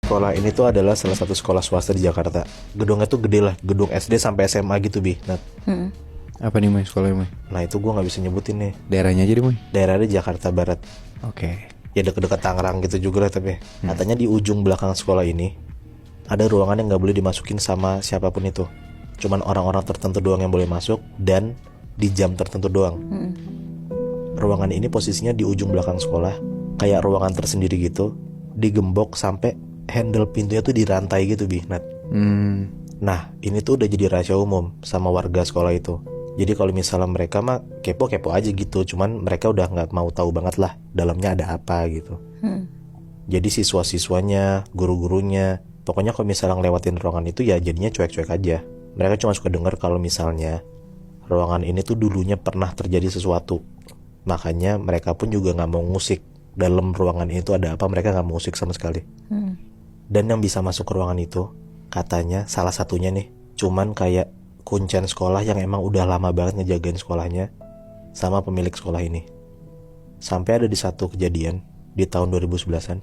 Sekolah ini tuh adalah salah satu sekolah swasta di Jakarta. Gedungnya tuh gede lah, gedung SD sampai SMA gitu Bi. Nah, Apa nih Moy sekolahnya Moy? nah itu gue nggak bisa nyebutin nih. Daerahnya aja deh Moy. Daerahnya Jakarta Barat. Oke. Ya deket-deket Tangerang gitu juga lah tapi. Katanya di ujung belakang sekolah ini ada ruangan yang nggak boleh dimasukin sama siapapun itu. Cuman orang-orang tertentu doang yang boleh masuk dan di jam tertentu doang. Ruangan ini posisinya di ujung belakang sekolah, kayak ruangan tersendiri gitu, digembok sampai handle pintunya tuh dirantai gitu Bi. Nah ini tuh udah jadi rahasia umum sama warga sekolah itu. Jadi kalau misalnya mereka mah kepo-kepo aja gitu, cuman mereka udah nggak mau tahu banget lah dalamnya ada apa gitu. Jadi siswa-siswanya, guru-gurunya, pokoknya kalau misalnya ngelewatin ruangan itu ya jadinya cuek-cuek aja. Mereka cuma suka denger kalau misalnya ruangan ini tuh dulunya pernah terjadi sesuatu. Makanya mereka pun juga nggak mau ngusik dalam ruangan itu ada apa, mereka nggak mau ngusik sama sekali. Dan yang bisa masuk ke ruangan itu katanya salah satunya nih cuman kayak kuncen sekolah yang emang udah lama banget ngejagain sekolahnya sama pemilik sekolah ini. Sampai ada di satu kejadian di tahun 2011an,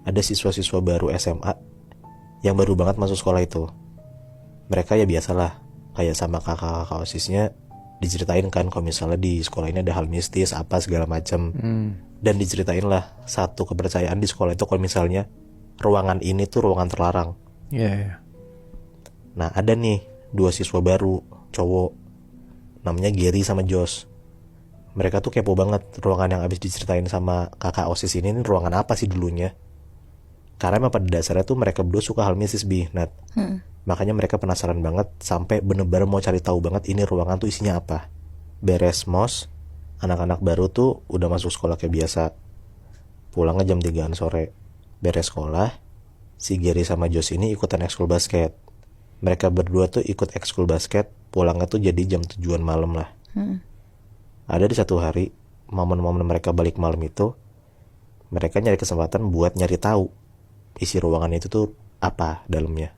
ada siswa-siswa baru SMA yang baru banget masuk sekolah itu. Mereka ya biasalah kayak sama kakak-kakak OSISnya diceritain kan kalau misalnya di sekolah ini ada hal mistis apa segala macam. Dan diceritain lah satu kepercayaan di sekolah itu kalau misalnya ruangan ini tuh ruangan terlarang. Iya. Nah ada nih dua siswa baru cowok namanya Gary sama Josh. Mereka tuh kepo banget ruangan yang abis diceritain sama kakak OSIS ini ruangan apa sih dulunya. Karena emang pada dasarnya tuh mereka berdua suka hal mistis Bi, Nat. Makanya mereka penasaran banget sampai bener-bener mau cari tahu banget ini ruangan tuh isinya apa. Beres mos, anak-anak baru tuh udah masuk sekolah kayak biasa. Pulangnya jam 3-an sore. Beres sekolah, si Gary sama Josh ini ikutan ekskul basket. Mereka berdua tuh ikut ekskul basket, pulangnya tuh jadi jam 7-an malam lah. Ada di satu hari, momen-momen mereka balik malam itu, mereka nyari kesempatan buat nyari tahu isi ruangan itu tuh apa dalamnya.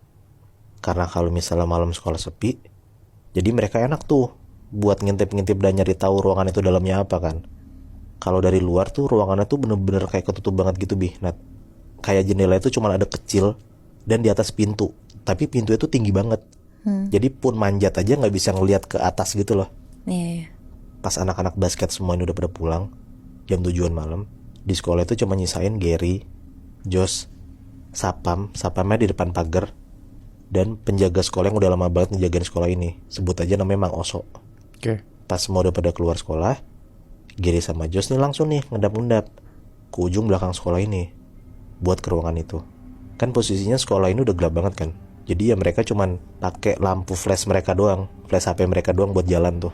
Karena kalau misalnya malam sekolah sepi, jadi mereka enak tuh buat ngintip-ngintip dan nyari tahu ruangan itu dalamnya apa kan. Kalau dari luar tuh ruangannya tuh bener-bener kayak ketutup banget gitu Bi, Nat. Kayak jendela itu cuma ada kecil dan di atas pintu, tapi pintu itu tinggi banget. Jadi pun manjat aja nggak bisa ngelihat ke atas gitu loh. Iya. Pas anak-anak basket semua ini udah pada pulang jam 7-an malam, di sekolah itu cuma nyisain Gary, Josh, Sapamnya di depan pagar, dan penjaga sekolah yang udah lama banget ngejagain sekolah ini. Sebut aja namanya Mang Oso. Oke. Pas semua udah pada keluar sekolah, Gary sama Josh nih langsung nih ngendap-ngendap ke ujung belakang sekolah ini buat ke ruangan itu. Kan posisinya sekolah ini udah gelap banget kan. Jadi ya mereka cuman pakai lampu flash mereka doang, flash HP mereka doang buat jalan tuh.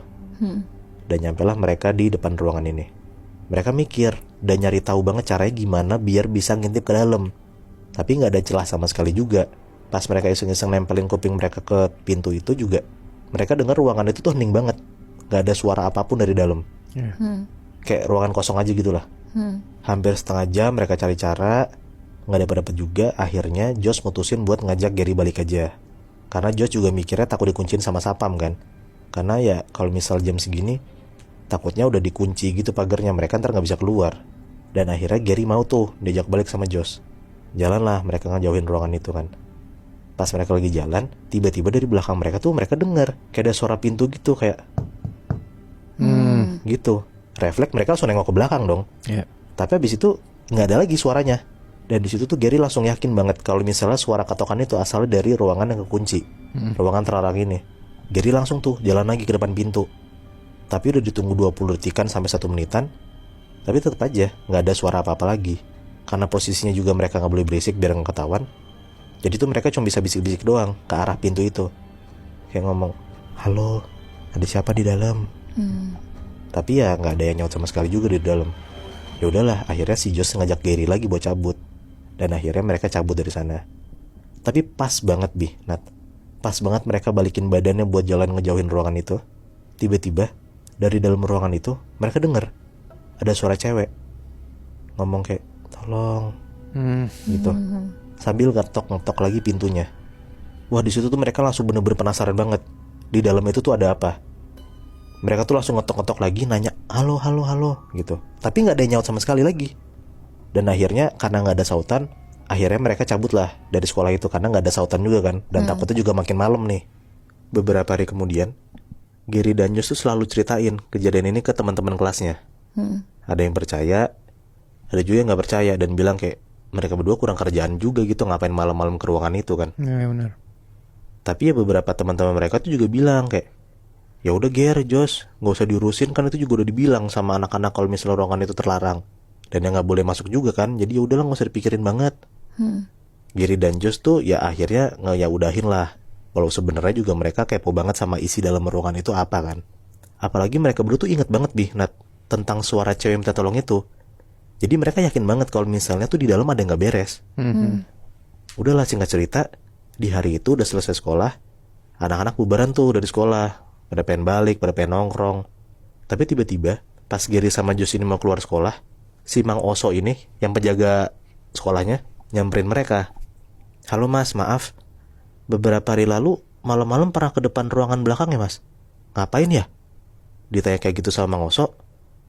Dan nyampelah mereka di depan ruangan ini. Mereka mikir dan nyari tahu banget caranya gimana biar bisa ngintip ke dalam. Tapi nggak ada celah sama sekali juga. Pas mereka iseng-iseng nempelin kuping mereka ke pintu itu juga, mereka dengar ruangan itu tuh hening banget, nggak ada suara apapun dari dalam. Kayak ruangan kosong aja gitulah. Hampir setengah jam mereka cari cara, nggak dapet juga. Akhirnya Josh mutusin buat ngajak Gary balik aja, karena Josh juga mikirnya takut dikunciin sama Sapam kan. Karena ya kalau misal jam segini takutnya udah dikunci gitu pagarnya, mereka ntar nggak bisa keluar. Dan akhirnya Gary mau tuh diajak balik sama Josh. Jalanlah mereka ngejauhin ruangan itu kan. Pas mereka lagi jalan, tiba-tiba dari belakang mereka tuh mereka dengar kayak ada suara pintu gitu kayak gitu. Refleks mereka langsung nengok ke belakang dong. Tapi abis itu nggak ada lagi suaranya. Dan di situ tuh Gary langsung yakin banget kalau misalnya suara katokan itu asalnya dari ruangan yang kekunci, ruangan terlarang ini. Gary langsung tuh jalan lagi ke depan pintu. Tapi udah ditunggu 20 detikan sampai 1 menitan, tapi tetap aja nggak ada suara apa-apa lagi. Karena posisinya juga mereka nggak boleh berisik biar nggak ketahuan. Jadi tuh mereka cuma bisa bisik-bisik doang ke arah pintu itu, kayak ngomong, halo, ada siapa di dalam? Tapi ya nggak ada yang nyaut sama sekali juga di dalam. Ya udahlah, akhirnya si Josh ngajak Gary lagi buat cabut. Dan akhirnya mereka cabut dari sana. Tapi pas banget Bi, Nat. Pas banget mereka balikin badannya buat jalan ngejauhin ruangan itu. Tiba-tiba dari dalam ruangan itu mereka dengar ada suara cewek ngomong kayak tolong gitu, sambil ngetok-ngetok lagi pintunya. Wah di situ tuh mereka langsung bener-bener penasaran banget di dalam itu tuh ada apa. Mereka tuh langsung ngetok-ngetok lagi nanya halo halo halo gitu, tapi nggak ada yang nyaut sama sekali lagi. Dan akhirnya karena nggak ada sautan, Akhirnya mereka cabut lah dari sekolah itu karena nggak ada sautan juga kan. Dan takutnya juga makin malam nih. Beberapa hari kemudian, Gary dan Josh tuh selalu ceritain kejadian ini ke teman-teman kelasnya. Ada yang percaya, ada juga yang nggak percaya dan bilang kayak mereka berdua kurang kerjaan juga gitu, ngapain malam-malam ke ruangan itu kan. Iya benar. Tapi ya beberapa teman-teman mereka tuh juga bilang kayak, ya udah Ger, Josh, nggak usah diurusin kan, itu juga udah dibilang sama anak-anak kalau misalnya ruangan itu terlarang dan yang nggak boleh masuk juga kan. Jadi ya udahlah, nggak usah dipikirin banget. Gary dan Josh tuh ya akhirnya nggak ya udahin lah. Walau sebenarnya juga mereka kepo banget sama isi dalam ruangan itu apa kan. Apalagi mereka berdua tuh inget banget Nat, tentang suara cewek yang minta tolong itu. Jadi mereka yakin banget kalau misalnya tuh di dalam ada yang nggak beres. Udahlah, singkat cerita, di hari itu udah selesai sekolah, anak-anak bubaran tuh dari sekolah, pada pengen balik, pada pengen nongkrong. Tapi tiba-tiba pas Gary sama Josh ini mau keluar sekolah, si Mang Oso ini yang penjaga sekolahnya nyamperin mereka. Halo mas, maaf, beberapa hari lalu malam-malam pernah ke depan ruangan belakang ya mas? Ngapain ya? Ditanya kayak gitu sama Mang Oso,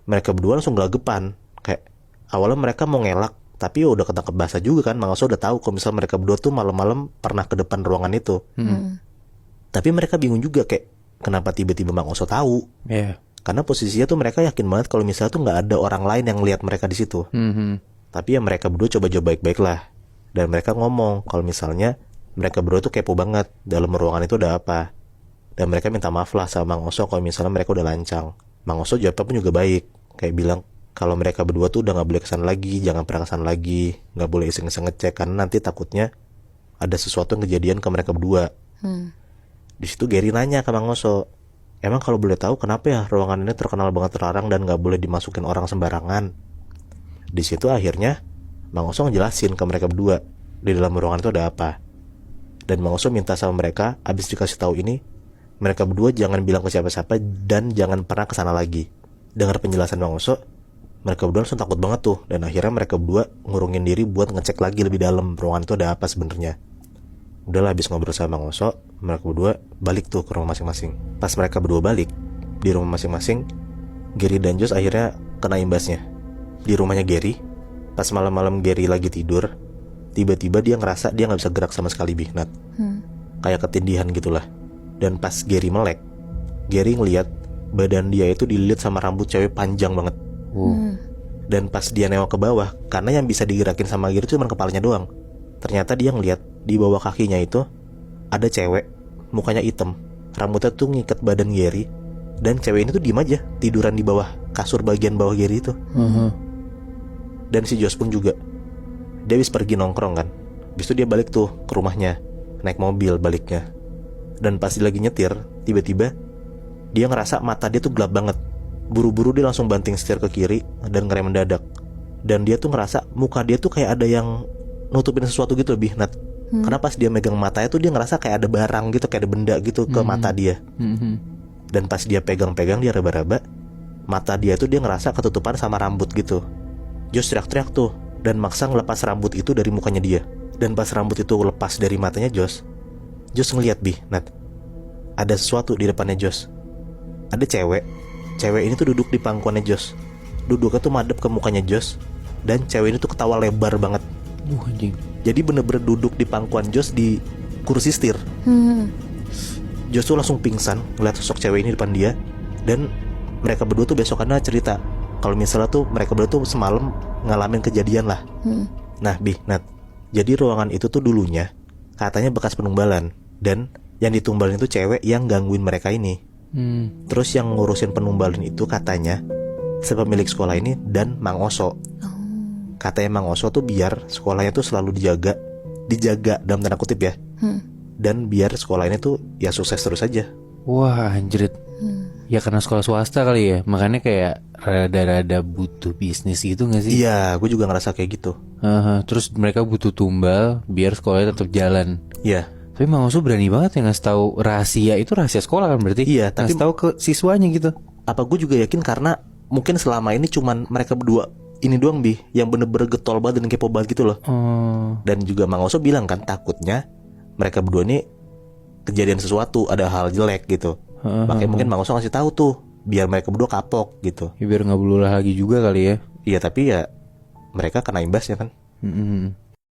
mereka berdua langsung gelagepan. Kayak awalnya mereka mau ngelak, tapi udah ketangkep bahasa juga kan. Mang Oso udah tahu kalau misalnya mereka berdua tuh malam-malam pernah ke depan ruangan itu. Tapi mereka bingung juga kayak kenapa tiba-tiba Mang Oso tahu. Iya. Karena posisinya tuh mereka yakin banget kalau misalnya tuh nggak ada orang lain yang lihat mereka di situ. Tapi ya mereka berdua coba-coba baik-baik lah. Dan mereka ngomong kalau misalnya mereka berdua tuh kepo banget dalam ruangan itu ada apa. Dan mereka minta maaf lah sama Mang Oso kalau misalnya mereka udah lancang. Mang Oso jawabnya pun juga baik. Kayak bilang kalau mereka berdua tuh udah gak boleh kesana lagi, jangan pernah kesana lagi, gak boleh iseng-iseng ngecek karena nanti takutnya ada sesuatu yang kejadian ke mereka berdua. Di situ Gary nanya ke Mang Oso, emang kalau boleh tahu kenapa ya ruangan ini terkenal banget terlarang dan gak boleh dimasukin orang sembarangan? Di situ akhirnya Mang Oso ngejelasin ke mereka berdua di dalam ruangan itu ada apa. Dan Mang Oso minta sama mereka, abis dikasih tahu ini, mereka berdua jangan bilang ke siapa-siapa dan jangan pernah kesana lagi. Dengar penjelasan Mang Oso, mereka berdua langsung takut banget tuh. Dan akhirnya mereka berdua ngurungin diri buat ngecek lagi lebih dalam ruangan itu ada apa sebenarnya. Udahlah, habis ngobrol sama Mang Oso, mereka berdua balik tuh ke rumah masing-masing. Pas mereka berdua balik di rumah masing-masing, Gary dan Josh akhirnya kena imbasnya. Di rumahnya Gary, pas malam-malam Gary lagi tidur, tiba-tiba dia ngerasa dia gak bisa gerak sama sekali Nat. Kayak ketindihan gitulah. Dan pas Gary melek, Gary ngeliat badan dia itu dililit sama rambut cewek panjang banget. Dan pas dia nengok ke bawah, karena yang bisa digerakin sama Gary cuma kepalanya doang, ternyata dia ngeliat di bawah kakinya itu ada cewek, mukanya hitam, rambutnya tuh ngikat badan Gary. Dan cewek ini tuh diem aja tiduran di bawah kasur bagian bawah Gary itu. Dan si Josh pun juga, dia habis pergi nongkrong kan, habis itu dia balik tuh ke rumahnya, naik mobil baliknya. Dan pas dia lagi nyetir, tiba-tiba dia ngerasa mata dia tuh gelap banget. Buru-buru dia langsung banting setir ke kiri dan ngerem mendadak. Dan dia tuh ngerasa muka dia tuh kayak ada yang nutupin sesuatu gitu lebih Nat. Karena pas dia megang matanya tuh dia ngerasa kayak ada barang gitu, kayak ada benda gitu ke mata dia. Dan pas dia pegang-pegang, dia raba-raba, mata dia tuh dia ngerasa ketutupan sama rambut gitu. Josh teriak-teriak tuh dan maksa ngelepas rambut itu dari mukanya dia. Dan pas rambut itu lepas dari matanya Josh ngeliat Nat, ada sesuatu di depannya Josh. Ada cewek ini tuh duduk di pangkuannya Josh. Duduknya tuh madep ke mukanya Josh. Dan cewek ini tuh ketawa lebar banget. Anjing. Jadi bener-bener duduk di pangkuan Josh di kursi setir. Josh tuh langsung pingsan ngeliat sosok cewek ini depan dia. Dan mereka berdua tuh besokannya cerita kalau misalnya tuh mereka berdua tuh semalam ngalamin kejadian lah. Nah Nat, jadi ruangan itu tuh dulunya katanya bekas penumbalan. Dan yang ditumbalin itu cewek yang gangguin mereka ini. Terus yang ngurusin penumbalin itu katanya sepemilik sekolah ini dan Mang Oso. Katanya Mang Oso tuh biar sekolahnya tuh selalu dijaga dalam tanda kutip ya. Dan biar sekolah ini tuh ya sukses terus aja. Wah anjrit. Ya karena sekolah swasta kali ya, makanya kayak rada-rada butuh bisnis gitu gak sih? Iya, gue juga ngerasa kayak gitu. Terus mereka butuh tumbal biar sekolahnya tetap jalan. Iya. Tapi Mang Oso berani banget ya ngasih tahu rahasia itu, rahasia sekolah kan berarti? Iya, tapi ngasih tahu ke siswanya gitu. Apa gue juga yakin karena mungkin selama ini cuman mereka berdua ini doang yang bener-bener getol banget dan kepo banget gitu loh. Dan juga Mang Oso bilang kan takutnya mereka berdua ini kejadian sesuatu, ada hal jelek gitu. Makanya mungkin Mang Oso ngasih tahu tuh biar mereka berdua kapok gitu. Ya, biar nggak berulah lagi juga kali ya. Iya, tapi ya mereka kena imbasnya kan.